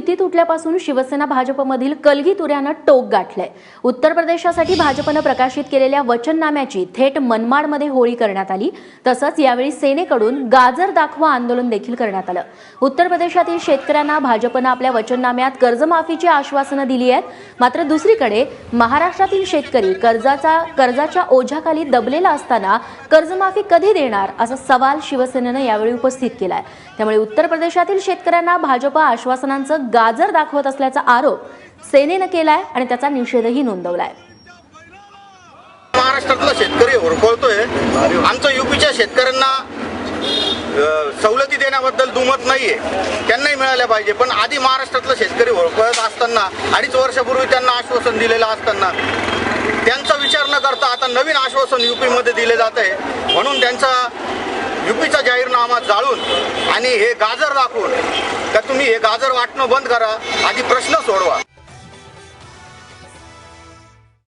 युती तुटल्यापासून शिवसेना भाजपमधील कलगीतुऱ्यानं टोक गाठलंय। उत्तर प्रदेशासाठी भाजपनं प्रकाशित केलेल्या वचननाम्याची थेट मनमाडमध्ये होळी करण्यात आली। तसंच यावेळी सेनेकडून गाजर दाखवा आंदोलन देखील करण्यात आलं। उत्तर प्रदेशातील शेतकऱ्यांना भाजपनं आपल्या वचननाम्यात कर्जमाफीची आश्वासनं दिली आहेत। मात्र दुसरीकडे महाराष्ट्रातील शेतकरी कर्जाच्या ओझ्याखाली दबलेला असताना कर्जमाफी कधी देणार असा सवाल शिवसेनेनं यावेळी उपस्थित केलाय। त्यामुळे उत्तर प्रदेशातील शेतकऱ्यांना भाजप आश्वासनांचं गाजर दाखवत असल्याचा आरोप सेनेनं केलाय आणि त्याचा निषेधही नोंदवलाय। महाराष्ट्रातला शेतकरी होरपळतोय। आमच्या यूपीच्या शेतकऱ्यांना सवलती देण्याबद्दल दुमत नाहीये, त्यांनाही मिळाल्या पाहिजे। पण आधी महाराष्ट्रातला शेतकरी होरपळत असताना 2.5 वर्षापूर्वी त्यांना आश्वासन दिलेलं असताना त्यांचा विचार न करता आता नवीन आश्वासन यूपीमध्ये दिले जात आहे। म्हणून त्यांचा यूपीचा जाहीरनामा जाळून आणि हे गाजर दाखवून का तुम्ही हे गाजर वाटणं बंद करा, आधी प्रश्न सोडवा।